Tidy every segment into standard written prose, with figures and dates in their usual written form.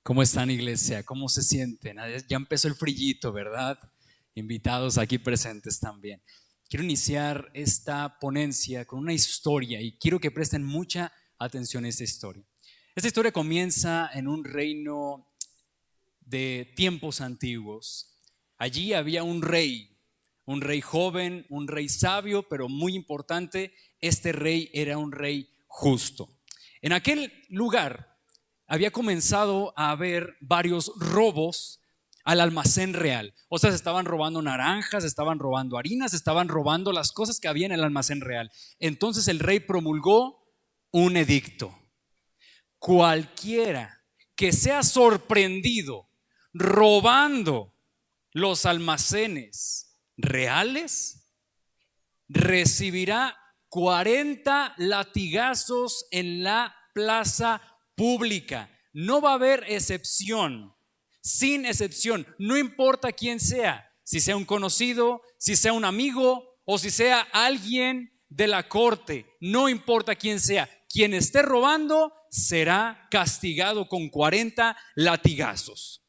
¿Cómo están, iglesia? ¿Cómo se sienten? Ya empezó el frillito, ¿verdad? Invitados aquí presentes también. Quiero iniciar esta ponencia con una historia y quiero que presten mucha atención a esta historia. Esta historia comienza en un reino de tiempos antiguos. Allí había un rey joven, un rey sabio, pero muy importante, este rey era un rey justo. En aquel lugar había comenzado a haber varios robos al almacén real. O sea, se estaban robando naranjas, se estaban robando harinas, se estaban robando las cosas que había en el almacén real. Entonces el rey promulgó un edicto. Cualquiera que sea sorprendido robando los almacenes reales recibirá 40 latigazos en la plaza pública. No va a haber excepción, sin excepción, no importa quién sea, si sea un conocido, si sea un amigo o si sea alguien de la corte, no importa quién sea, quien esté robando será castigado con 40 latigazos.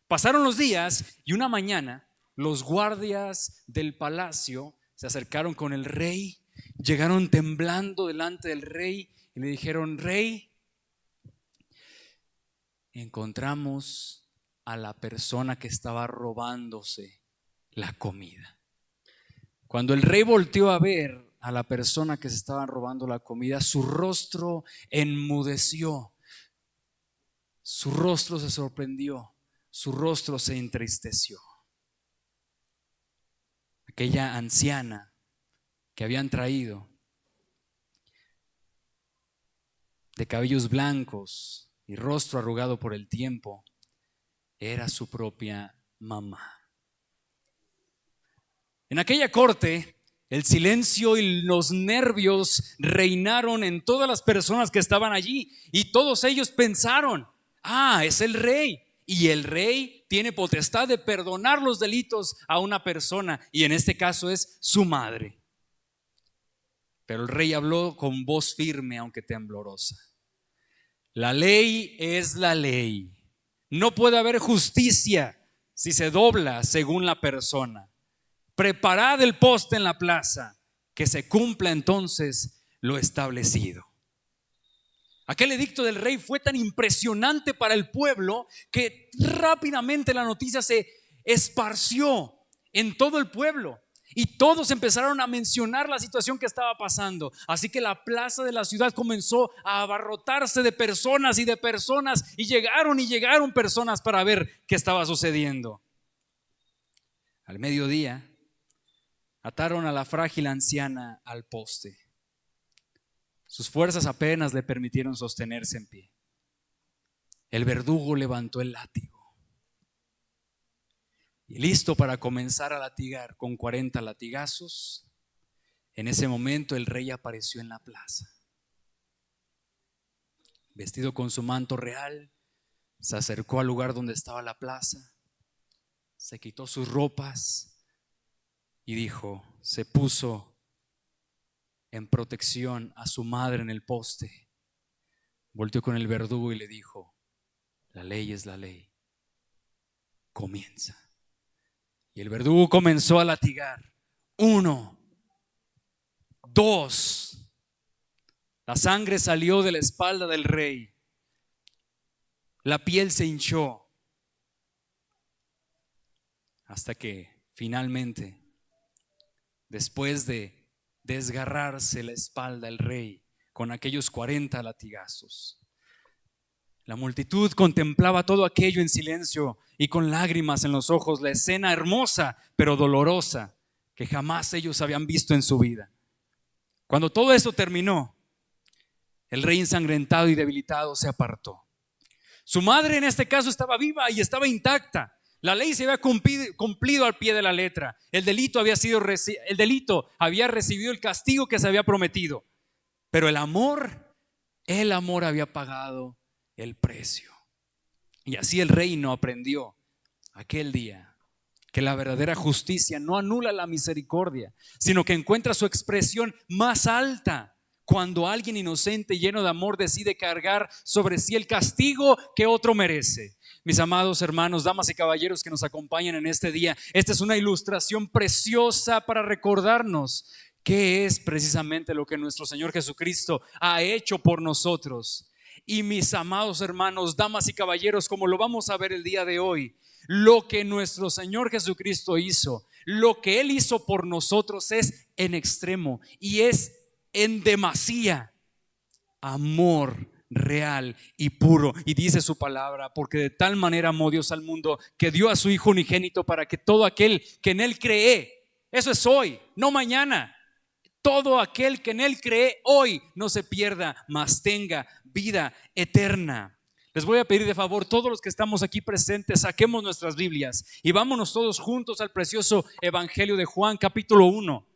Pasaron los días y una mañana los guardias del palacio se acercaron con el rey, llegaron temblando delante del rey y le dijeron: rey, encontramos a la persona que estaba robándose la comida. Cuando el rey volteó a ver a la persona que se estaba robando la comida, su rostro enmudeció, su rostro se sorprendió, su rostro se entristeció. Aquella anciana que habían traído, de cabellos blancos y rostro arrugado por el tiempo, era su propia mamá. En aquella corte, el silencio y los nervios reinaron en todas las personas que estaban allí, y todos ellos pensaron: es el rey, y el rey tiene potestad de perdonar los delitos a una persona, y en este caso es su madre. Pero el rey habló con voz firme, aunque temblorosa: la ley es la ley. No puede haber justicia si se dobla según la persona. Preparad el poste en la plaza, que se cumpla entonces lo establecido. Aquel edicto del rey fue tan impresionante para el pueblo que rápidamente la noticia se esparció en todo el pueblo. Y todos empezaron a mencionar la situación que estaba pasando. Así que la plaza de la ciudad comenzó a abarrotarse de personas y de personas. Y llegaron personas para ver qué estaba sucediendo. Al mediodía, ataron a la frágil anciana al poste. Sus fuerzas apenas le permitieron sostenerse en pie. El verdugo levantó el látigo. Y listo para comenzar a latigar con 40 latigazos, en ese momento el rey apareció en la plaza. Vestido con su manto real, se acercó al lugar donde estaba la plaza, se quitó sus ropas y se puso en protección a su madre en el poste. Volteó con el verdugo y le dijo: la ley es la ley, comienza. Y el verdugo comenzó a latigar. 1, 2. La sangre salió de la espalda del rey. La piel se hinchó. Hasta que finalmente, después de desgarrarse la espalda el rey con aquellos 40 latigazos, la multitud contemplaba todo aquello en silencio y con lágrimas en los ojos, la escena hermosa pero dolorosa que jamás ellos habían visto en su vida. Cuando todo eso terminó, el rey ensangrentado y debilitado se apartó. Su madre en este caso estaba viva y estaba intacta. La ley se había cumplido al pie de la letra. El delito había recibido el castigo que se había prometido. Pero el amor había pagado el precio. Y así el reino aprendió aquel día que la verdadera justicia no anula la misericordia, sino que encuentra su expresión más alta cuando alguien inocente, lleno de amor, decide cargar sobre sí el castigo que otro merece. Mis amados hermanos, damas y caballeros que nos acompañan en este día, esta es una ilustración preciosa para recordarnos qué es precisamente lo que nuestro Señor Jesucristo ha hecho por nosotros. Y mis amados hermanos, damas y caballeros, como lo vamos a ver el día de hoy, lo que nuestro Señor Jesucristo hizo, lo que Él hizo por nosotros es en extremo y es en demasía amor real y puro. Y dice su palabra: porque de tal manera amó Dios al mundo que dio a su Hijo unigénito, para que todo aquel que en Él cree, eso es hoy, no mañana, todo aquel que en Él cree hoy no se pierda, mas tenga vida eterna. Les voy a pedir de favor, todos los que estamos aquí presentes, saquemos nuestras Biblias y vámonos todos juntos al precioso Evangelio de Juan, capítulo 1.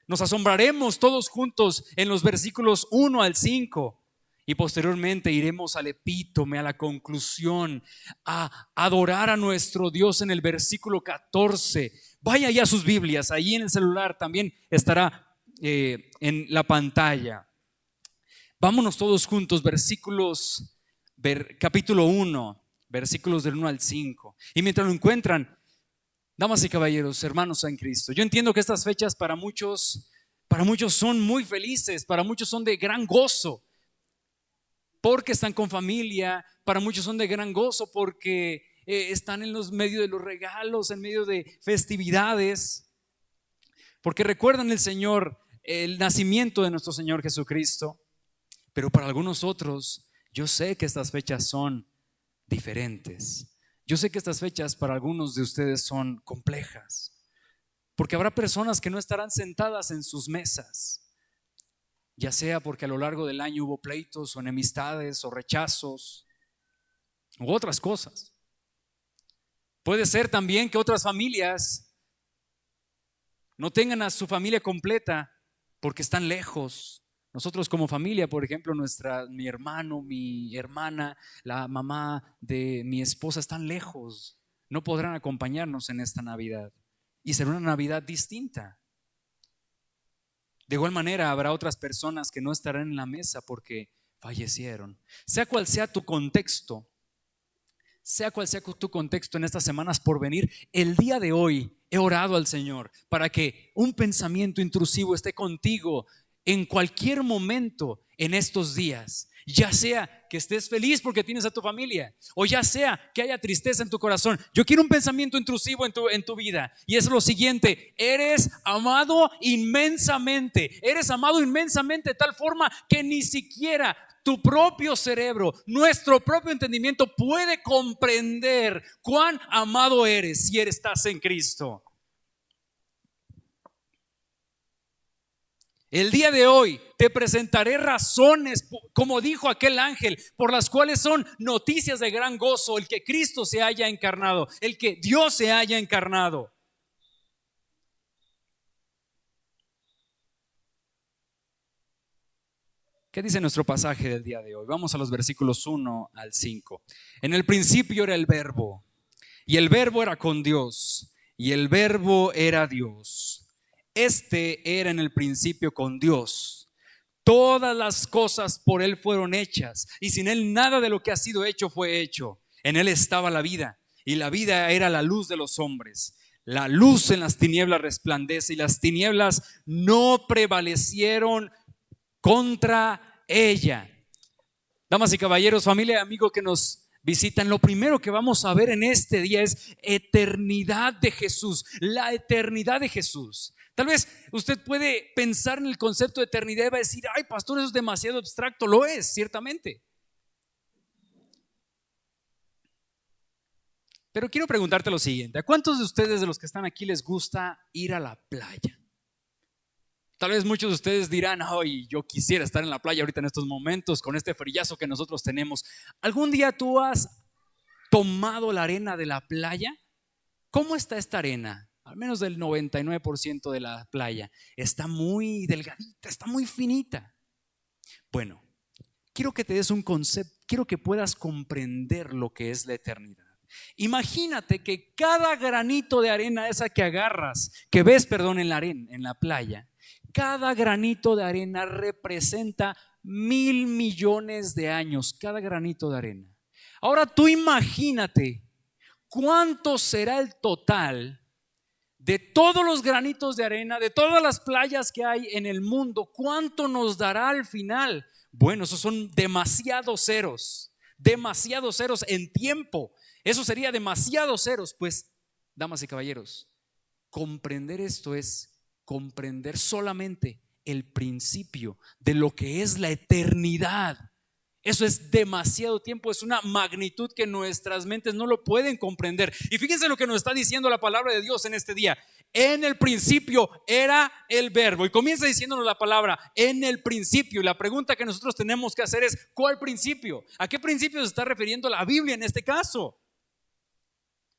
Nos asombraremos todos juntos en los versículos 1 al 5 y posteriormente iremos al epítome, a la conclusión, a adorar a nuestro Dios en el versículo 14. Vaya ya a sus Biblias, ahí en el celular también estará en la pantalla. Vámonos todos juntos, capítulo 1, versículos del 1 al 5. Y mientras lo encuentran, damas y caballeros, hermanos en Cristo, yo entiendo que estas fechas para muchos son muy felices, para muchos son de gran gozo, porque están con familia, para muchos son de gran gozo porque están en los medios de los regalos, en medio de festividades, porque recuerdan el nacimiento de nuestro Señor Jesucristo. Pero para algunos otros, yo sé que estas fechas son diferentes. Yo sé que estas fechas para algunos de ustedes son complejas, porque habrá personas que no estarán sentadas en sus mesas, ya sea porque a lo largo del año hubo pleitos o enemistades o rechazos u otras cosas. Puede ser también que otras familias no tengan a su familia completa porque están lejos. Nosotros como familia, por ejemplo, mi hermano, mi hermana, la mamá de mi esposa están lejos. No podrán acompañarnos en esta Navidad y será una Navidad distinta. De igual manera, habrá otras personas que no estarán en la mesa porque fallecieron. Sea cual sea tu contexto, en estas semanas por venir, el día de hoy he orado al Señor para que un pensamiento intrusivo esté contigo en cualquier momento en estos días, ya sea que estés feliz porque tienes a tu familia o ya sea que haya tristeza en tu corazón. Yo quiero un pensamiento intrusivo en tu vida, y es lo siguiente: eres amado inmensamente de tal forma que ni siquiera tu propio cerebro, nuestro propio entendimiento puede comprender cuán amado eres si estás en Cristo. El día de hoy te presentaré razones, como dijo aquel ángel, por las cuales son noticias de gran gozo el que Cristo se haya encarnado, el que Dios se haya encarnado. ¿Qué dice nuestro pasaje del día de hoy? Vamos a los versículos 1 al 5. En el principio era el Verbo, y el Verbo era con Dios, y el Verbo era Dios. Este era en el principio con Dios. Todas las cosas por Él fueron hechas, y sin Él nada de lo que ha sido hecho fue hecho. En Él estaba la vida, y la vida era la luz de los hombres. La luz en las tinieblas resplandece, y las tinieblas no prevalecieron contra ella. Damas y caballeros, familia y amigo que nos visitan, lo primero que vamos a ver en este día es eternidad de Jesús, la eternidad de Jesús. Tal vez usted puede pensar en el concepto de eternidad y va a decir: ay, pastor, eso es demasiado abstracto. Lo es, ciertamente. Pero quiero preguntarte lo siguiente: ¿a cuántos de ustedes, de los que están aquí, les gusta ir a la playa? Tal vez muchos de ustedes dirán: ay, yo quisiera estar en la playa ahorita en estos momentos con este frillazo que nosotros tenemos. ¿Algún día tú has tomado la arena de la playa? ¿Cómo está esta arena? Al menos del 99% de la playa está muy delgadita, está muy finita. Bueno, quiero que te des un concepto, quiero que puedas comprender lo que es la eternidad. Imagínate que cada granito de arena esa que agarras, que ves, perdón, en la playa, Cada granito de arena representa 1.000 millones de años, cada granito de arena. Ahora tú imagínate cuánto será el total de todos los granitos de arena, de todas las playas que hay en el mundo. ¿Cuánto nos dará al final? Bueno, esos son demasiados ceros en tiempo. Eso sería demasiados ceros. Pues, damas y caballeros, comprender esto es comprender solamente el principio de lo que es la eternidad. Eso es demasiado tiempo, es una magnitud que nuestras mentes no lo pueden comprender. Y fíjense lo que nos está diciendo la palabra de Dios en este día. En el principio era el verbo. Y comienza diciéndonos la palabra en el principio. Y la pregunta que nosotros tenemos que hacer es: ¿cuál principio? ¿A qué principio se está refiriendo la Biblia en este caso?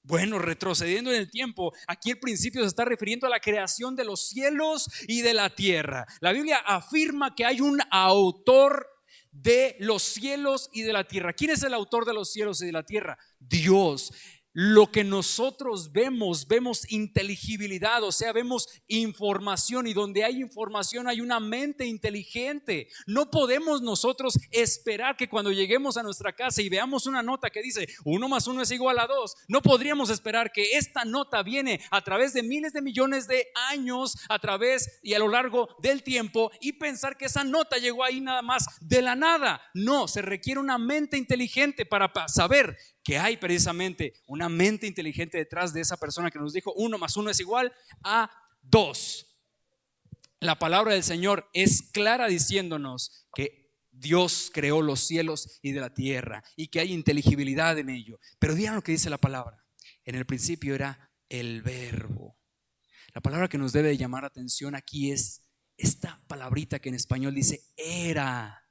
Bueno, retrocediendo en el tiempo, aquí el principio se está refiriendo a la creación de los cielos y de la tierra. La Biblia afirma que hay un autor de los cielos y de la tierra. ¿Quién es el autor de los cielos y de la tierra? Dios. Lo que nosotros vemos inteligibilidad, o sea, vemos información, y donde hay información hay una mente inteligente. No podemos nosotros esperar que cuando lleguemos a nuestra casa y veamos una nota que dice 1 más 1 es igual a 2, no podríamos esperar que esta nota viene a través de miles de millones de años, a través y a lo largo del tiempo, y pensar que esa nota llegó ahí nada más de la nada. No, se requiere una mente inteligente para saber que hay precisamente una mente inteligente detrás de esa persona que nos dijo 1 más 1 es igual a 2. La palabra del Señor es clara diciéndonos que Dios creó los cielos y de la tierra y que hay inteligibilidad en ello. Pero vean lo que dice la palabra. En el principio era el verbo. La palabra que nos debe llamar la atención aquí es esta palabrita que en español dice era.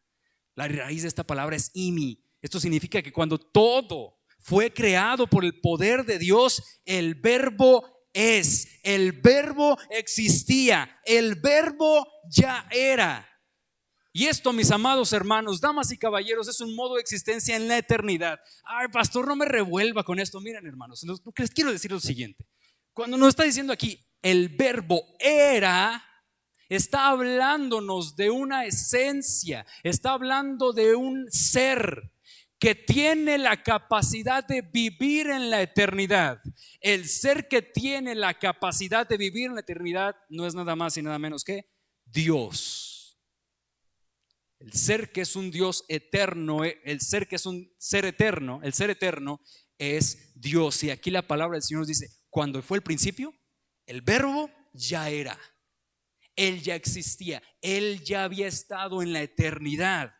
La raíz de esta palabra es imi. Esto significa que cuando todo fue creado por el poder de Dios, el verbo es, el verbo existía, el verbo ya era. Y esto, mis amados hermanos, damas y caballeros, es un modo de existencia en la eternidad. Ay, pastor, no me revuelva con esto. Miren, hermanos, lo que les quiero decir es lo siguiente. Cuando nos está diciendo aquí el verbo era, está hablándonos de una esencia, está hablando de un ser que tiene la capacidad de vivir en la eternidad. El ser que tiene la capacidad de vivir en la eternidad no es nada más y nada menos que Dios. El ser que es un Dios eterno, el ser que es un ser eterno, el ser eterno es Dios. Y aquí la palabra del Señor nos dice: cuando fue el principio, el verbo ya era. Él ya existía, Él ya había estado en la eternidad.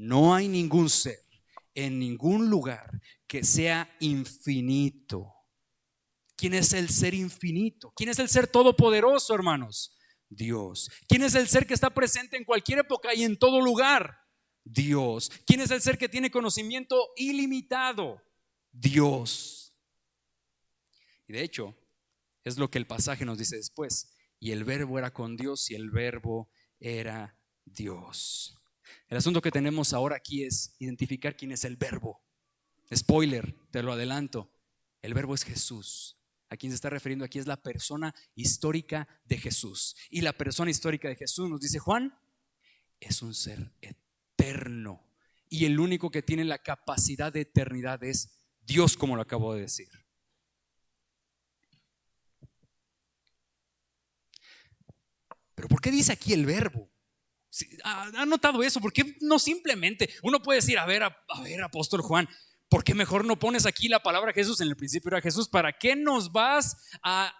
No hay ningún ser en ningún lugar que sea infinito. ¿Quién es el ser infinito? ¿Quién es el ser todopoderoso, hermanos? Dios. ¿Quién es el ser que está presente en cualquier época y en todo lugar? Dios. ¿Quién es el ser que tiene conocimiento ilimitado? Dios. Y de hecho, es lo que el pasaje nos dice después. Y el verbo era con Dios y el verbo era Dios. El asunto que tenemos ahora aquí es identificar quién es el verbo. Spoiler, te lo adelanto. El verbo es Jesús. A quien se está refiriendo aquí es la persona histórica de Jesús. Y la persona histórica de Jesús, nos dice Juan, es un ser eterno. Y el único que tiene la capacidad de eternidad es Dios, como lo acabo de decir. Pero ¿por qué dice aquí el verbo? ¿Ha notado eso? ¿Por qué no simplemente uno puede decir, a ver, apóstol Juan, ¿por qué mejor no pones aquí la palabra Jesús? En el principio era Jesús. ¿Para qué nos vas a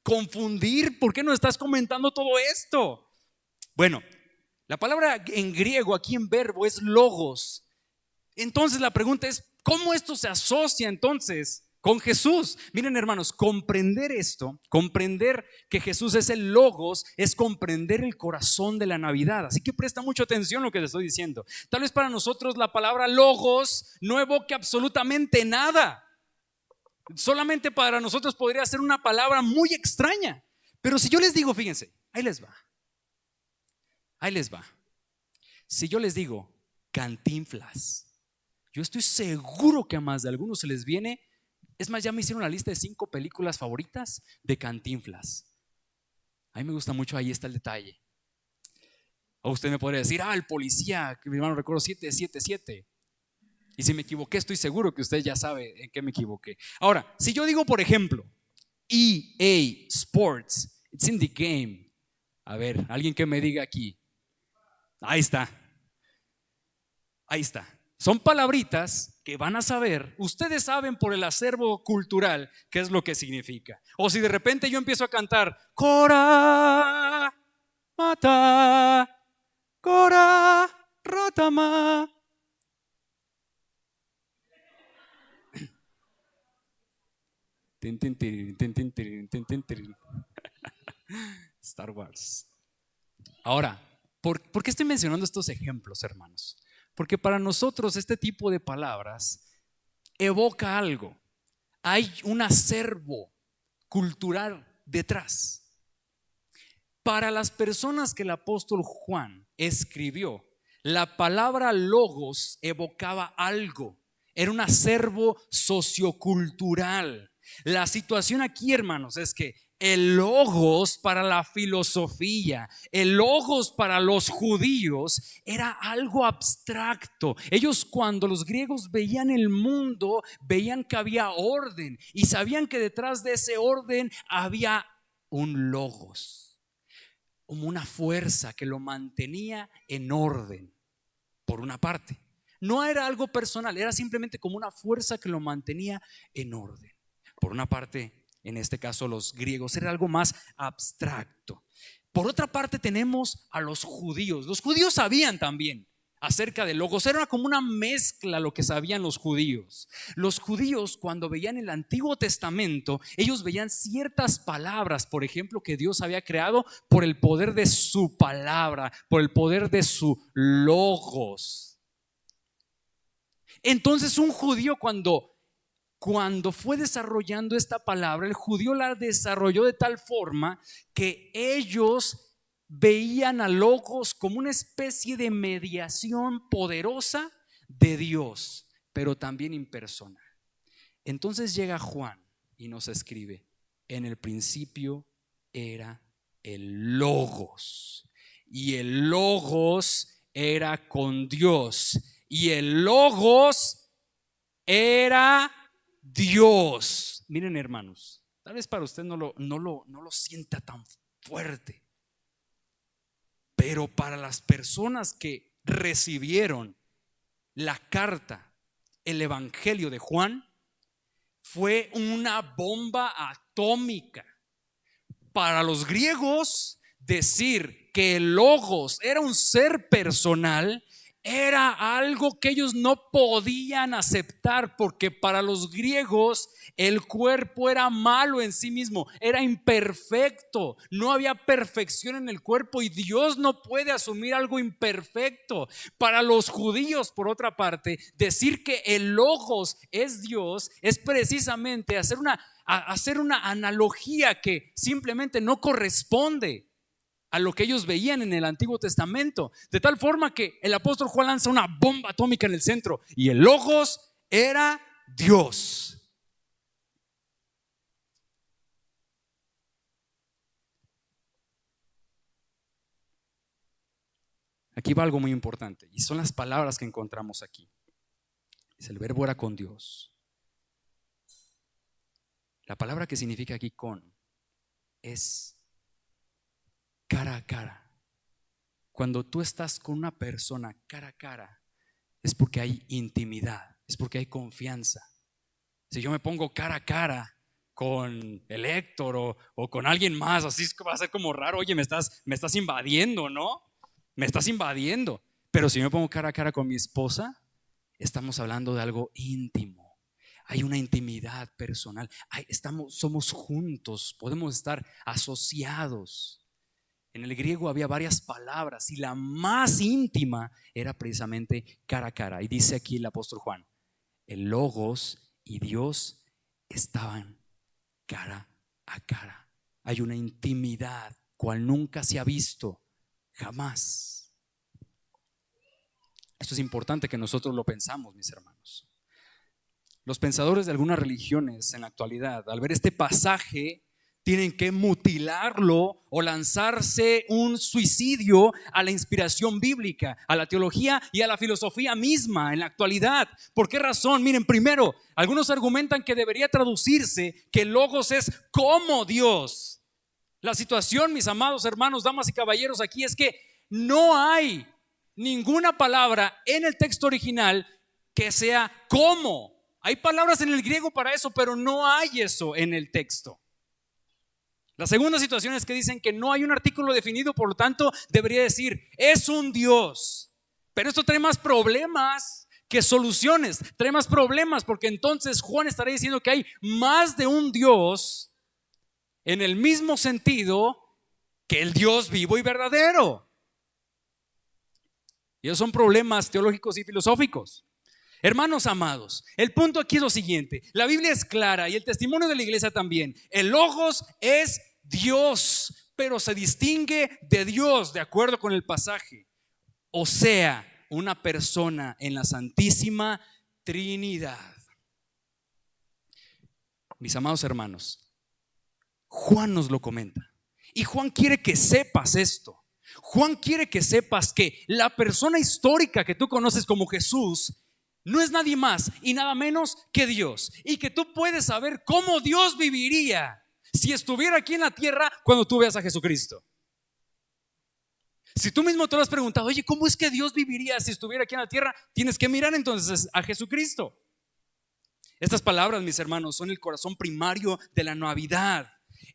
confundir? ¿Por qué no estás comentando todo esto? Bueno, la palabra en griego aquí en verbo es logos. Entonces la pregunta es, ¿cómo esto se asocia entonces con Jesús? Miren, hermanos, comprender esto, comprender que Jesús es el logos, es comprender el corazón de la Navidad. Así que presta mucha atención a lo que te estoy diciendo. Tal vez para nosotros la palabra logos no evoque absolutamente nada. Solamente para nosotros podría ser una palabra muy extraña. Pero si yo les digo, fíjense, ahí les va. Si yo les digo Cantinflas, yo estoy seguro que a más de algunos se les viene Es más, ya me hicieron la lista de 5 películas favoritas de Cantinflas. A mí me gusta mucho, ahí está el detalle. O usted me podría decir, el policía, que mi hermano recuerdo 777. Y si me equivoqué, estoy seguro que usted ya sabe en qué me equivoqué. Ahora, si yo digo, por ejemplo, EA Sports, it's in the game. A ver, alguien que me diga aquí. Ahí está. Ahí está. Son palabritas que van a saber, ustedes saben por el acervo cultural qué es lo que significa. O si de repente yo empiezo a cantar, Cora, mata, Cora, rotama. Star Wars. Ahora, ¿por qué estoy mencionando estos ejemplos, hermanos? Porque para nosotros este tipo de palabras evoca algo. Hay un acervo cultural detrás. Para las personas que el apóstol Juan escribió, la palabra logos evocaba algo. Era un acervo sociocultural. La situación aquí, hermanos, es que el logos para la filosofía, el logos para los judíos era algo abstracto. Ellos, cuando los griegos veían el mundo, veían que había orden y sabían que detrás de ese orden había un logos, como una fuerza que lo mantenía en orden. Por una parte, no era algo personal, era simplemente como una fuerza que lo mantenía en orden. Por una parte, en este caso los griegos, era algo más abstracto. Por otra parte tenemos a los judíos. Los judíos sabían también acerca de logos, era como una mezcla lo que sabían los judíos. Los judíos, cuando veían el Antiguo Testamento, ellos veían ciertas palabras, por ejemplo, que Dios había creado por el poder de su palabra, por el poder de su logos. Entonces un judío cuando fue desarrollando esta palabra, el judío la desarrolló de tal forma que ellos veían a logos como una especie de mediación poderosa de Dios, pero también impersonal. Entonces llega Juan y nos escribe: en el principio era el logos, y el logos era con Dios, y el logos era Dios. Miren, hermanos, tal vez para usted no lo sienta tan fuerte, pero para las personas que recibieron la carta, el evangelio de Juan, fue una bomba atómica. Para los griegos, decir que el logos era un ser personal era algo que ellos no podían aceptar, porque para los griegos el cuerpo era malo en sí mismo, era imperfecto, no había perfección en el cuerpo y Dios no puede asumir algo imperfecto. Para los judíos, por otra parte, decir que el logos es Dios es precisamente hacer una analogía que simplemente no corresponde a lo que ellos veían en el Antiguo Testamento, de tal forma que el apóstol Juan lanza una bomba atómica en el centro, y el logos era Dios. Aquí va algo muy importante, y son las palabras que encontramos aquí. Dice: el verbo era con Dios. La palabra que significa aquí con es cara a cara. Cuando tú estás con una persona cara a cara, es porque hay intimidad, es porque hay confianza. Si yo me pongo cara a cara con el Héctor o con alguien más, así va a ser como raro. Oye, me estás invadiendo, ¿no? Me estás invadiendo. Pero si yo me pongo cara a cara con mi esposa, estamos hablando de algo íntimo. Hay una intimidad personal. Somos juntos, podemos estar asociados. En el griego había varias palabras y la más íntima era precisamente cara a cara. Y dice aquí el apóstol Juan: el logos y Dios estaban cara a cara. Hay una intimidad cual nunca se ha visto jamás. Esto es importante que nosotros lo pensamos, mis hermanos. Los pensadores de algunas religiones en la actualidad, al ver este pasaje, tienen que mutilarlo o lanzarse un suicidio a la inspiración bíblica, a la teología y a la filosofía misma en la actualidad. ¿Por qué razón? Miren, primero, algunos argumentan que debería traducirse que Logos es como Dios. La situación, mis amados hermanos, damas y caballeros, aquí es que no hay ninguna palabra en el texto original que sea como. Hay palabras en el griego para eso, pero no hay eso en el texto. La segunda situación es que dicen que no hay un artículo definido, por lo tanto debería decir es un Dios. Pero esto trae más problemas que soluciones, trae más problemas, porque entonces Juan estaría diciendo que hay más de un Dios en el mismo sentido que el Dios vivo y verdadero. Y esos son problemas teológicos y filosóficos. Hermanos amados, el punto aquí es lo siguiente: la Biblia es clara y el testimonio de la iglesia también. El Logos es Dios, pero se distingue de Dios de acuerdo con el pasaje, o sea, una persona en la Santísima Trinidad. Mis amados hermanos, Juan nos lo comenta y Juan quiere que sepas esto. Juan quiere que sepas que la persona histórica que tú conoces como Jesús no es nadie más y nada menos que Dios, y que tú puedes saber cómo Dios viviría si estuviera aquí en la tierra cuando tú veas a Jesucristo. Si tú mismo te lo has preguntado, oye, ¿cómo es que Dios viviría si estuviera aquí en la tierra? Tienes que mirar entonces a Jesucristo. Estas palabras, mis hermanos, son el corazón primario de la Navidad.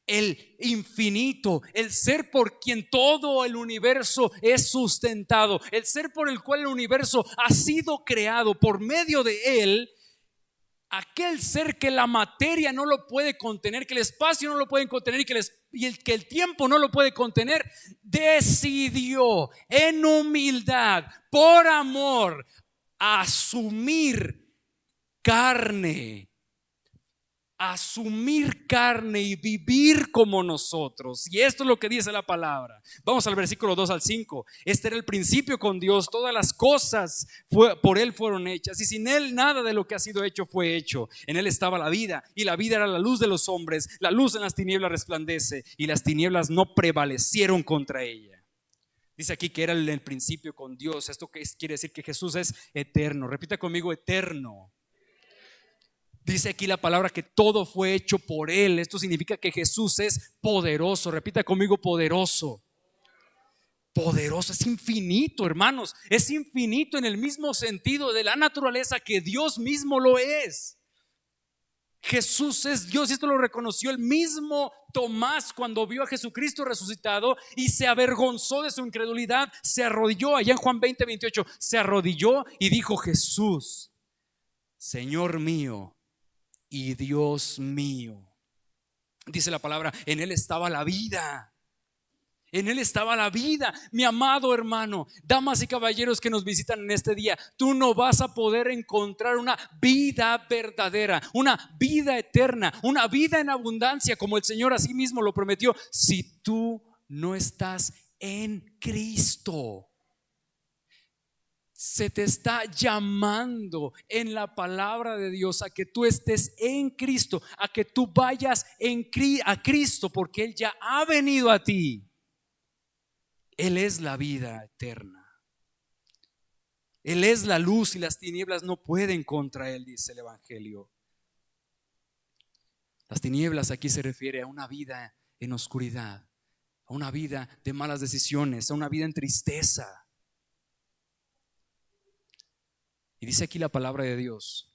El infinito, el ser por quien todo el universo es sustentado, el ser por el cual el universo ha sido creado por medio de él, aquel ser que la materia no lo puede contener, que el espacio no lo puede contener y que el tiempo no lo puede contener, decidió en humildad, por amor, asumir carne y vivir como nosotros. Y esto es lo que dice la palabra. Vamos al versículo 2 al 5. Este era el principio con Dios. Todas las cosas por Él fueron hechas, y sin Él nada de lo que ha sido hecho fue hecho. En Él estaba la vida, y la vida era la luz de los hombres. La luz en las tinieblas resplandece, y las tinieblas no prevalecieron contra ella. Dice aquí que era el principio con Dios. Esto quiere decir que Jesús es eterno. Repita conmigo: eterno. Dice aquí la palabra que todo fue hecho por Él. Esto significa que Jesús es poderoso. Repita conmigo: poderoso. Poderoso, es infinito, hermanos. Es infinito en el mismo sentido de la naturaleza que Dios mismo lo es. Jesús es Dios, y esto lo reconoció el mismo Tomás cuando vio a Jesucristo resucitado y se avergonzó de su incredulidad. Se arrodilló allá en Juan 20:28. Se arrodilló y dijo: Jesús, Señor mío y Dios mío. Dice la palabra, en Él estaba la vida. En Él estaba la vida. Mi amado hermano, damas y caballeros que nos visitan en este día, tú no vas a poder encontrar una vida verdadera, una vida eterna, una vida en abundancia como el Señor así mismo lo prometió, si tú no estás en Cristo. Se te está llamando en la palabra de Dios a que tú estés en Cristo, a que tú vayas a Cristo, porque Él ya ha venido a ti. Él es la vida eterna. Él es la luz y las tinieblas no pueden contra Él, dice el Evangelio. Las tinieblas aquí se refiere a una vida en oscuridad, a una vida de malas decisiones, a una vida en tristeza. Y dice aquí la palabra de Dios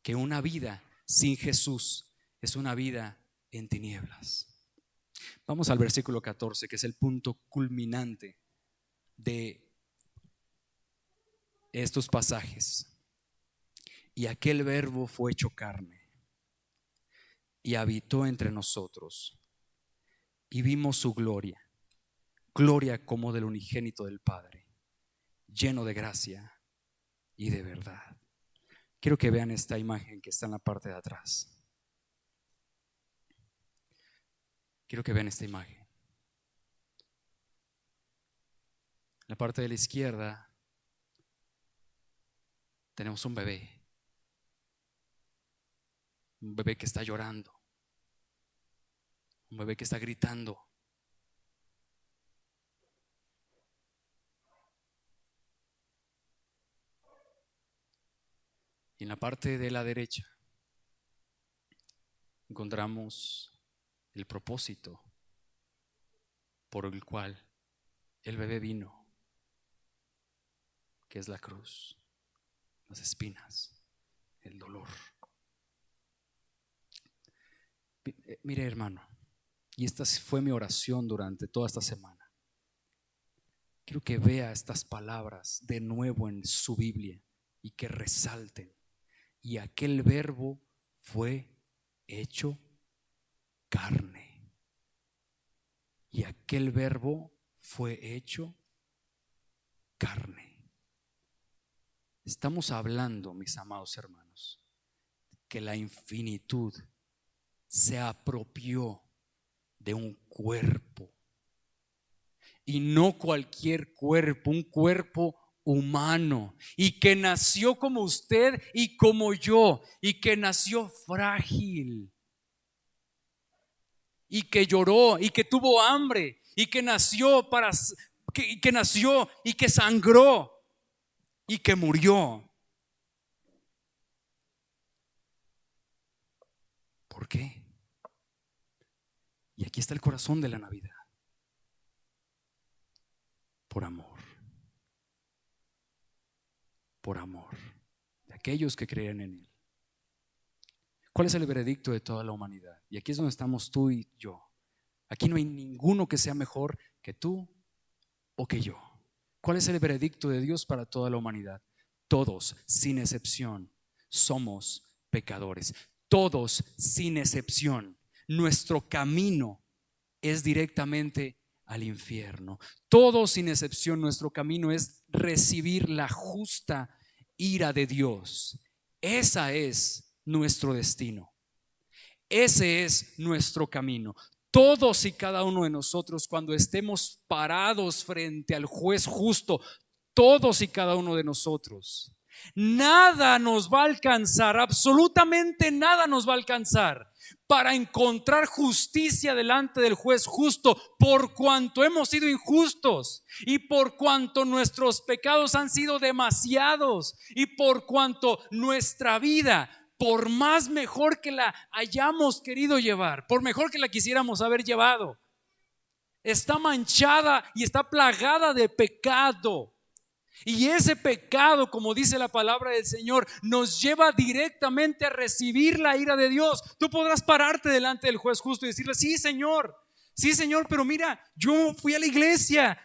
que una vida sin Jesús es una vida en tinieblas. Vamos al versículo 14, que es el punto culminante de estos pasajes. Y aquel verbo fue hecho carne y habitó entre nosotros, y vimos su gloria, gloria como del unigénito del Padre, lleno de gracia y de verdad. Quiero que vean esta imagen que está en la parte de atrás. Quiero que vean esta imagen. En la parte de la izquierda tenemos un bebé. un bebé que está llorando, un bebé que está gritando. Y en la parte de la derecha encontramos el propósito por el cual el bebé vino, que es la cruz, las espinas, el dolor. Mire, hermano, y esta fue mi oración durante toda esta semana. Quiero que vea estas palabras de nuevo en su Biblia y que resalten. Y aquel verbo fue hecho carne. Y aquel verbo fue hecho carne. Estamos hablando, mis amados hermanos, que la infinitud se apropió de un cuerpo, y no cualquier cuerpo, un cuerpo humano, y que nació como usted y como yo, y que nació frágil, y que lloró, y que tuvo hambre, y que nació que nació y que sangró y que murió. ¿Por qué? Y aquí está el corazón de la Navidad. Por amor. Por amor de aquellos que creen en Él. ¿Cuál es el veredicto de toda la humanidad? Y aquí es donde estamos tú y yo. Aquí no hay ninguno que sea mejor que tú o que yo. ¿Cuál es el veredicto de Dios para toda la humanidad? Todos, sin excepción, somos pecadores. Todos, sin excepción. Nuestro camino es directamente al infierno. Todos, sin excepción, nuestro camino es recibir la justa ira de Dios. Esa es nuestro destino. Ese es nuestro camino. Todos y cada uno de nosotros, cuando estemos parados frente al juez justo, todos y cada uno de nosotros, nada nos va a alcanzar, absolutamente nada nos va a alcanzar para encontrar justicia delante del juez justo, por cuanto hemos sido injustos y por cuanto nuestros pecados han sido demasiados y por cuanto nuestra vida, por más mejor que la hayamos querido llevar, por mejor que la quisiéramos haber llevado, está manchada y está plagada de pecado. Y ese pecado, como dice la palabra del Señor, nos lleva directamente a recibir la ira de Dios. Tú podrás pararte delante del juez justo y decirle: sí, Señor, pero mira, yo fui a la iglesia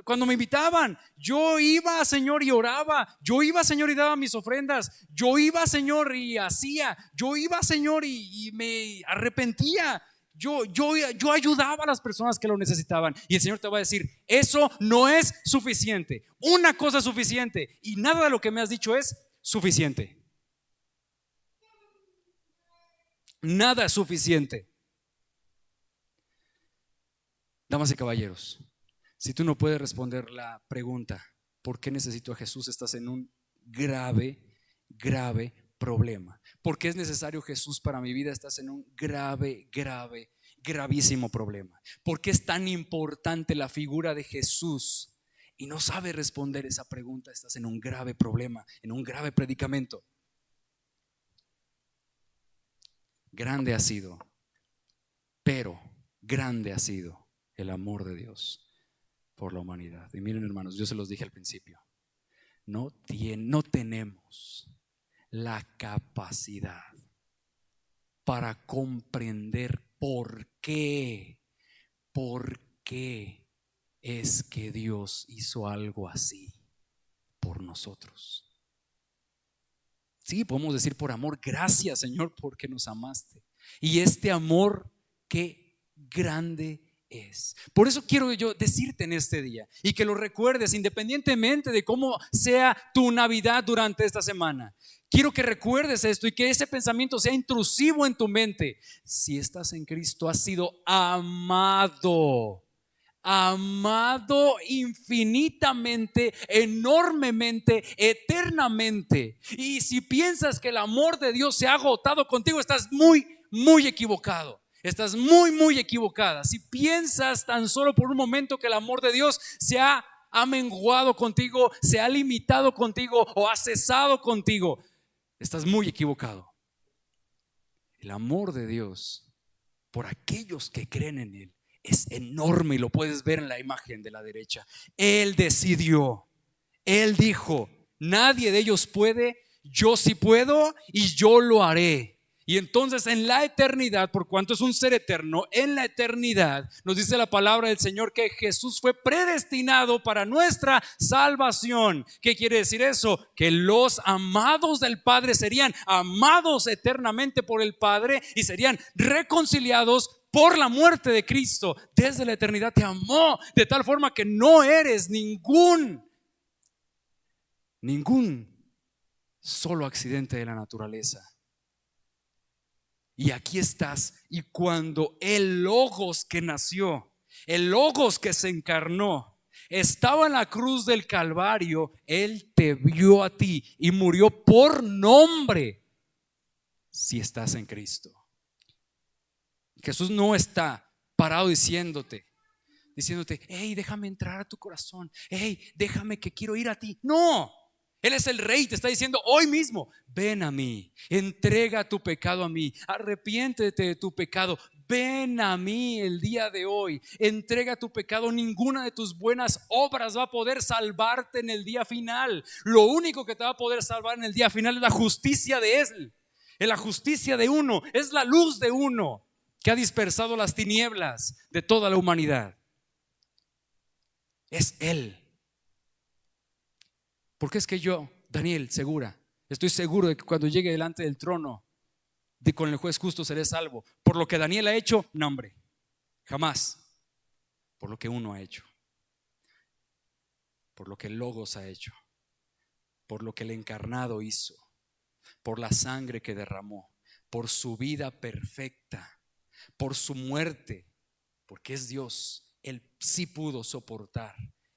cuando me invitaban, yo iba, Señor, y oraba, yo iba, Señor, y daba mis ofrendas, yo iba, Señor, y hacía, yo iba, Señor, y me arrepentía. Yo ayudaba a las personas que lo necesitaban. Y el Señor te va a decir: eso no es suficiente. Una cosa es suficiente y nada de lo que me has dicho es suficiente. Nada es suficiente. Damas y caballeros, si tú no puedes responder la pregunta ¿por qué necesito a Jesús?, estás en un grave problema. ¿Por qué es necesario Jesús para mi vida? Estás en un gravísimo problema. ¿Por qué es tan importante la figura de Jesús y no sabes responder esa pregunta? Estás en un grave problema, en un grave predicamento. Grande ha sido, pero grande ha sido el amor de Dios por la humanidad. Y miren, hermanos, yo se los dije al principio, no tenemos la capacidad para comprender por qué es que Dios hizo algo así por nosotros. Sí, podemos decir por amor, gracias, Señor, porque nos amaste. Y este amor, qué grande es. Por eso quiero yo decirte en este día y que lo recuerdes independientemente de cómo sea tu Navidad durante esta semana. Quiero que recuerdes esto y que ese pensamiento sea intrusivo en tu mente. Si estás en Cristo, has sido amado amado infinitamente, enormemente, eternamente. Y si piensas que el amor de Dios se ha agotado contigo, estás muy equivocado. Estás muy equivocada. Si piensas tan solo por un momento que el amor de Dios ha menguado contigo, se ha limitado contigo o ha cesado contigo, estás muy equivocado. El amor de Dios por aquellos que creen en Él es enorme y lo puedes ver en la imagen de la derecha. Él decidió, Él dijo, nadie de ellos puede, yo sí puedo y yo lo haré. Y entonces en la eternidad, por cuanto es un ser eterno, en la eternidad nos dice la palabra del Señor que Jesús fue predestinado para nuestra salvación. ¿Qué quiere decir eso? Que los amados del Padre serían amados eternamente por el Padre y serían reconciliados por la muerte de Cristo. Desde la eternidad te amó de tal forma que no eres ningún solo accidente de la naturaleza. Y aquí estás. Y cuando el Logos que nació, el Logos que se encarnó, estaba en la cruz del Calvario, Él te vio a ti y murió por nombre si estás en Cristo. Jesús no está parado diciéndote, hey, déjame entrar a tu corazón, hey, déjame que quiero ir a ti. No, Él es el Rey, te está diciendo hoy mismo, ven a mí, entrega tu pecado a mí, arrepiéntete de tu pecado, ven a mí el día de hoy, entrega tu pecado. Ninguna de tus buenas obras va a poder salvarte en el día final. Lo único que te va a poder salvar en el día final es la justicia de Él, es la justicia de uno, es la luz de uno que ha dispersado las tinieblas de toda la humanidad. Es Él. Porque es que yo, Daniel, estoy seguro de que cuando llegue delante del trono con el juez justo seré salvo. Por lo que Daniel ha hecho, no, hombre, jamás. Por lo que uno ha hecho, por lo que el Logos ha hecho, por lo que el encarnado hizo, por la sangre que derramó, por su vida perfecta, por su muerte, porque es Dios. Él sí pudo soportar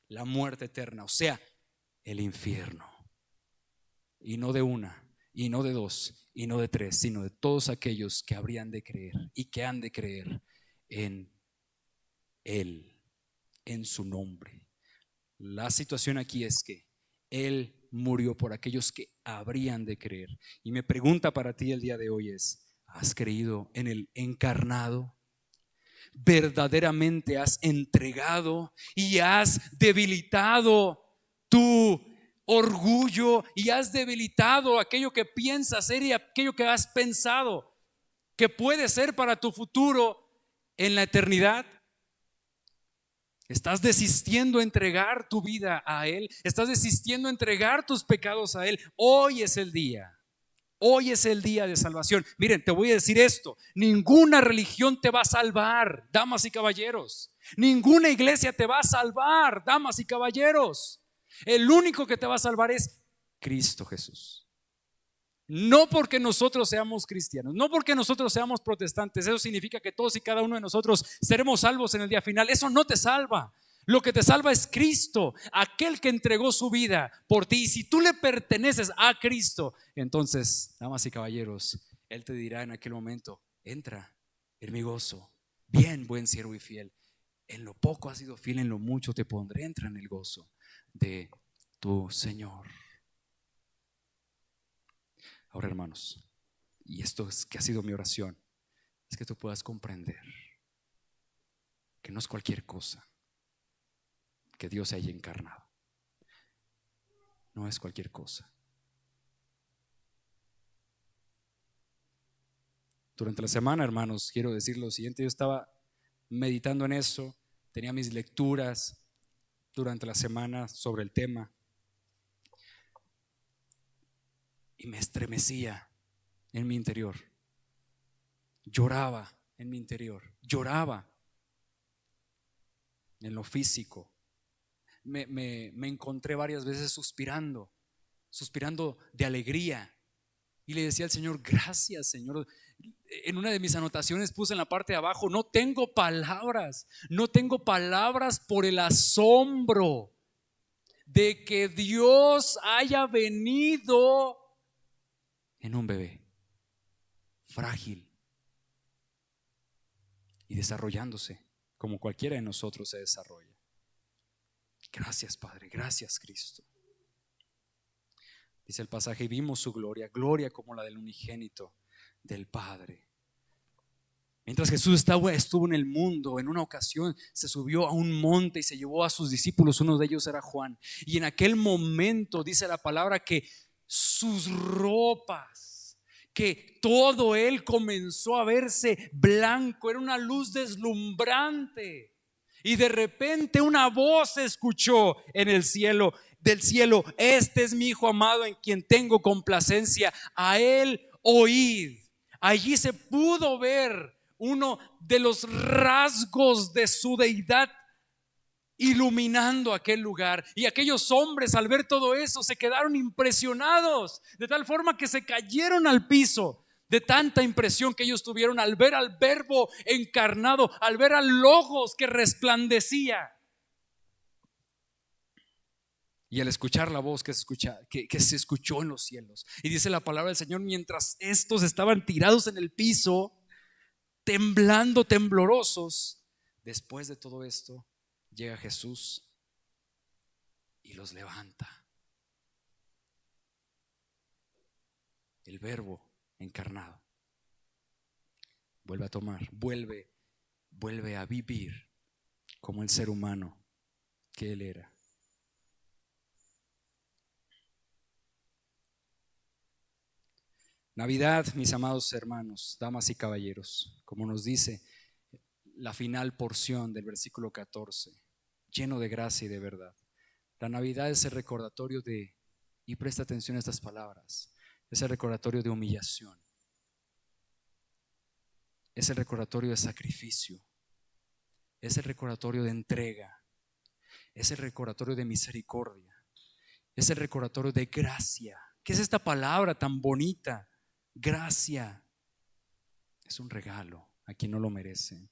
la muerte eterna, o sea, el infierno. Y no de una, y no de dos, y no de tres, sino de todos aquellos que habrían de creer y que han de creer en Él, en su nombre. La situación aquí es que Él murió por aquellos que habrían de creer. Y mi pregunta para ti el día de hoy es: ¿has creído en el encarnado? ¿Verdaderamente has entregado y has debilitado tu orgullo y has debilitado aquello que piensas ser y aquello que has pensado que puede ser para tu futuro en la eternidad? ¿Estás desistiendo a entregar tu vida a Él? ¿Estás desistiendo a entregar tus pecados a Él? Hoy es el día. Hoy es el día de salvación. Miren, te voy a decir esto: ninguna religión te va a salvar, damas y caballeros. Ninguna iglesia te va a salvar, damas y caballeros. El único que te va a salvar es Cristo Jesús. No porque nosotros seamos cristianos, no porque nosotros seamos protestantes, eso significa que todos y cada uno de nosotros seremos salvos en el día final. Eso no te salva. Lo que te salva es Cristo, aquel que entregó su vida por ti. Y si tú le perteneces a Cristo, entonces, damas y caballeros, Él te dirá en aquel momento: entra en mi gozo, bien, buen siervo y fiel. En lo poco has sido fiel, en lo mucho te pondré. Entra en el gozo de tu Señor. Ahora, hermanos, y esto es que ha sido mi oración, es que tú puedas comprender que no es cualquier cosa que Dios se haya encarnado. No es cualquier cosa. Durante la semana, hermanos, quiero decir lo siguiente: yo estaba meditando en eso, tenía mis lecturas durante la semana sobre el tema y me estremecía en mi interior, lloraba en mi interior, lloraba en lo físico. Me encontré varias veces suspirando de alegría Y le decía al Señor, gracias, Señor. En una de mis anotaciones puse en la parte de abajo, no tengo palabras por el asombro de que Dios haya venido en un bebé frágil y desarrollándose como cualquiera de nosotros se desarrolla. Gracias, Padre, gracias, Cristo. Dice el pasaje, y vimos su gloria, gloria como la del unigénito del Padre. Mientras Jesús estuvo en el mundo, en una ocasión se subió a un monte y se llevó a sus discípulos, uno de ellos era Juan. Y en aquel momento dice la palabra que sus ropas, que todo él comenzó a verse blanco, era una luz deslumbrante. Y de repente una voz se escuchó en el cielo, del cielo: este es mi Hijo amado en quien tengo complacencia, a él oíd. Allí se pudo ver uno de los rasgos de su deidad iluminando aquel lugar. Y aquellos hombres, al ver todo eso, se quedaron impresionados, de tal forma que se cayeron al piso de tanta impresión que ellos tuvieron al ver al Verbo encarnado, al ver al Logos que resplandecía. Y al escuchar la voz que se escuchó en los cielos. Y dice la palabra del Señor, mientras estos estaban tirados en el piso, temblando, temblorosos, después de todo esto llega Jesús y los levanta. El Verbo encarnado vuelve a tomar, vuelve a vivir como el ser humano que él era. Navidad, mis amados hermanos, damas y caballeros, como nos dice la final porción del versículo 14, lleno de gracia y de verdad. La Navidad es el recordatorio de, y presta atención a estas palabras, es el recordatorio de humillación, es el recordatorio de sacrificio, es el recordatorio de entrega, es el recordatorio de misericordia, es el recordatorio de gracia. ¿Qué es esta palabra tan bonita? Gracia. Es un regalo a quien no lo merece.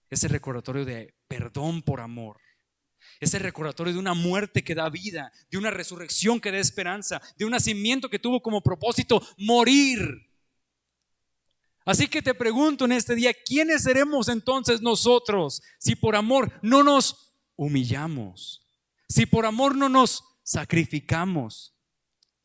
Es el recordatorio de perdón por amor. Es el recordatorio de una muerte que da vida, de una resurrección que da esperanza, de un nacimiento que tuvo como propósito morir. Así que te pregunto en este día, ¿quiénes seremos entonces nosotros si por amor no nos humillamos? Si por amor no nos sacrificamos,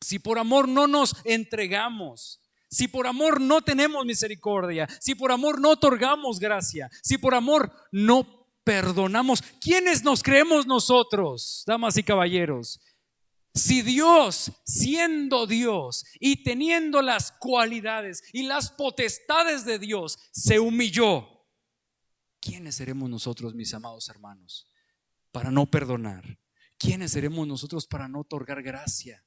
si por amor no nos entregamos, si por amor no tenemos misericordia, si por amor no otorgamos gracia, si por amor no perdonamos, ¿quiénes nos creemos nosotros, damas y caballeros? Si Dios, siendo Dios y teniendo las cualidades y las potestades de Dios, se humilló, ¿quiénes seremos nosotros, mis amados hermanos, para no perdonar? ¿Quiénes seremos nosotros para no otorgar gracia?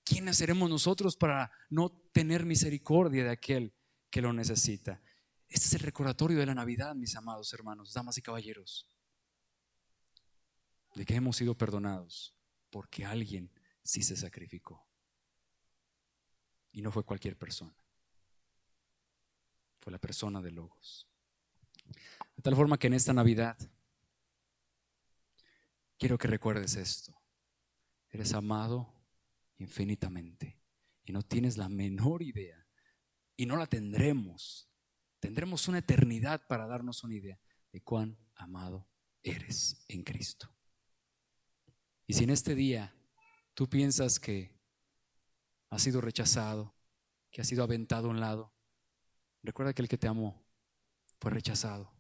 ¿Quiénes seremos nosotros para no tener misericordia de aquel que lo necesita? Este es el recordatorio de la Navidad, mis amados hermanos, damas y caballeros, de que hemos sido perdonados porque alguien sí se sacrificó. Y no fue cualquier persona, fue la persona de Logos. De tal forma que en esta Navidad quiero que recuerdes esto: eres amado infinitamente y no tienes la menor idea, y no la tendremos. Tendremos una eternidad para darnos una idea de cuán amado eres en Cristo. Y si en este día tú piensas que has sido rechazado, que has sido aventado a un lado, recuerda que el que te amó fue rechazado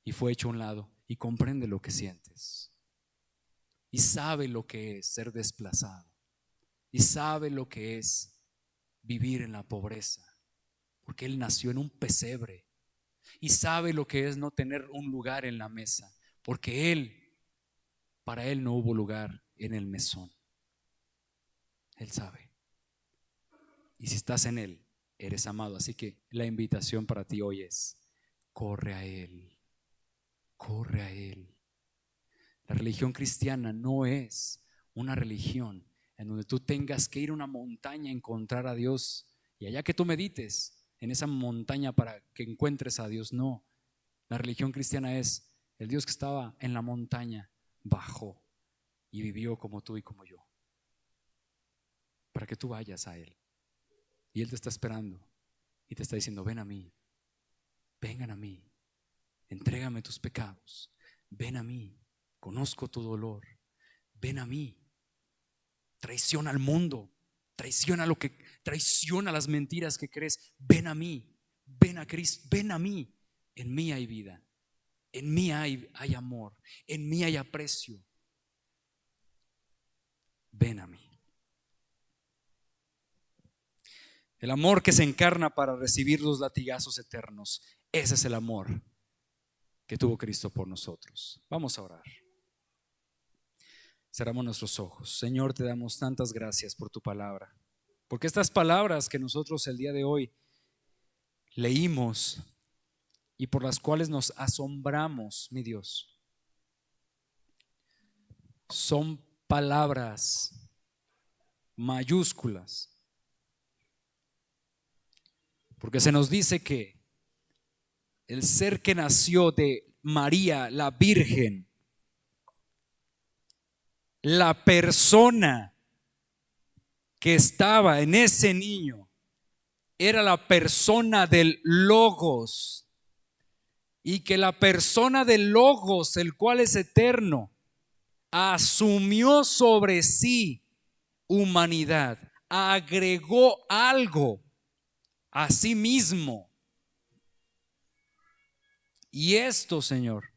y fue hecho a un lado y comprende lo que sientes y sabe lo que es ser desplazado y sabe lo que es vivir en la pobreza, porque él nació en un pesebre, y sabe lo que es no tener un lugar en la mesa, porque para él no hubo lugar en el mesón. Él sabe. Y si estás en él, eres amado. Así que la invitación para ti hoy es: corre a él, corre a él. La religión cristiana no es una religión en donde tú tengas que ir a una montaña a encontrar a Dios y allá que tú medites en esa montaña para que encuentres a Dios. No, la religión cristiana es el Dios que estaba en la montaña, bajó y vivió como tú y como yo, para que tú vayas a Él. Y Él te está esperando y te está diciendo: ven a mí, vengan a mí, entrégame tus pecados, ven a mí, conozco tu dolor, ven a mí. Traiciona al mundo, traiciona las mentiras que crees. Ven a mí, ven a Cristo, ven a mí. En mí hay vida, en mí hay amor, en mí hay aprecio. Ven a mí. El amor que se encarna para recibir los latigazos eternos, ese es el amor que tuvo Cristo por nosotros. Vamos a orar. Cerramos nuestros ojos. Señor, te damos tantas gracias por tu palabra, porque estas palabras que nosotros el día de hoy leímos y por las cuales nos asombramos, mi Dios, son palabras mayúsculas, porque se nos dice que el ser que nació de María, la Virgen, la persona que estaba en ese niño, era la persona del Logos, y que la persona del Logos, el cual es eterno, asumió sobre sí humanidad, agregó algo a sí mismo. Y esto, Señor,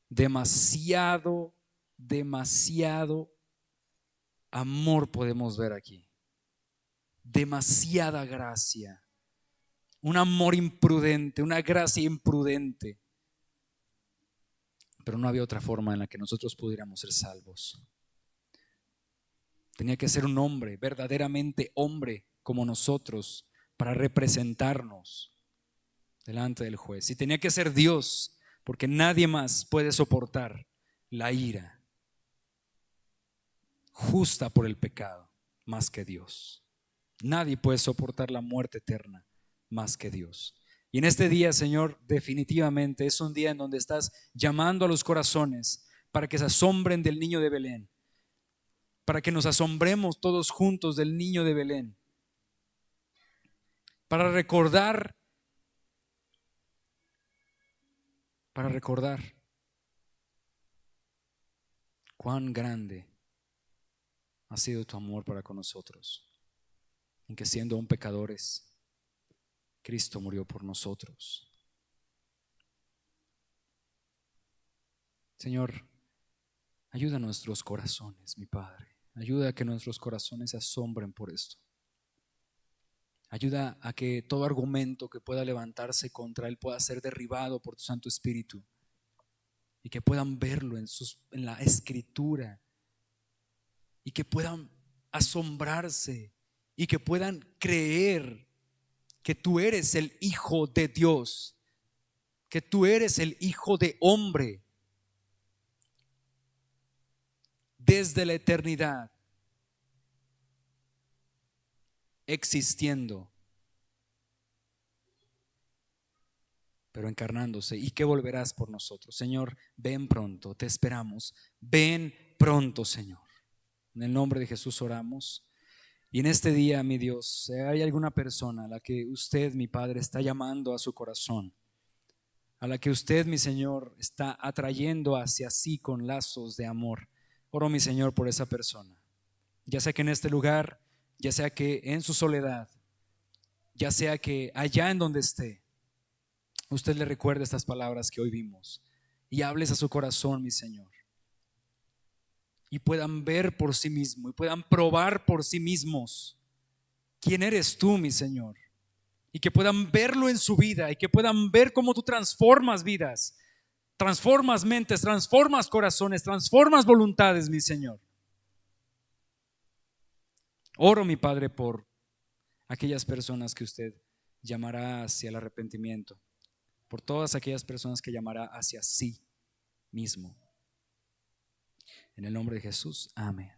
demasiado amor podemos ver aquí, demasiada gracia, un amor imprudente, una gracia imprudente. Pero no había otra forma en la que nosotros pudiéramos ser salvos. Tenía que ser un hombre, verdaderamente hombre como nosotros, para representarnos delante del juez. Y tenía que ser Dios, porque nadie más puede soportar la ira justa por el pecado más que Dios. Nadie puede soportar la muerte eterna más que Dios. Y en este día, Señor, definitivamente es un día en donde estás llamando a los corazones para que se asombren del niño de Belén, para que nos asombremos todos juntos del niño de Belén, para recordar cuán grande ha sido tu amor para con nosotros, en que siendo aún pecadores, Cristo murió por nosotros. Señor, ayuda a nuestros corazones, mi Padre. Ayuda a que nuestros corazones se asombren por esto. Ayuda a que todo argumento que pueda levantarse contra Él pueda ser derribado por tu Santo Espíritu, y que puedan verlo en la Escritura, y que puedan asombrarse y que puedan creer que tú eres el Hijo de Dios, que tú eres el Hijo de hombre desde la eternidad, existiendo, pero encarnándose, y que volverás por nosotros. Señor, ven pronto, te esperamos. Ven pronto, Señor. En el nombre de Jesús oramos. Y en este día, mi Dios, si hay alguna persona a la que usted, mi Padre, está llamando a su corazón, a la que usted, mi Señor, está atrayendo hacia sí con lazos de amor, oro, mi Señor, por esa persona. Ya sea que en este lugar, ya sea que en su soledad, ya sea que allá en donde esté, usted le recuerde estas palabras que hoy vimos y hables a su corazón, mi Señor, y puedan ver por sí mismo y puedan probar por sí mismos quién eres tú, mi Señor, y que puedan verlo en su vida y que puedan ver cómo tú transformas vidas, transformas mentes, transformas corazones, transformas voluntades, mi Señor. Oro, mi Padre, por aquellas personas que usted llamará hacia el arrepentimiento, por todas aquellas personas que llamará hacia sí mismo. En el nombre de Jesús, amén.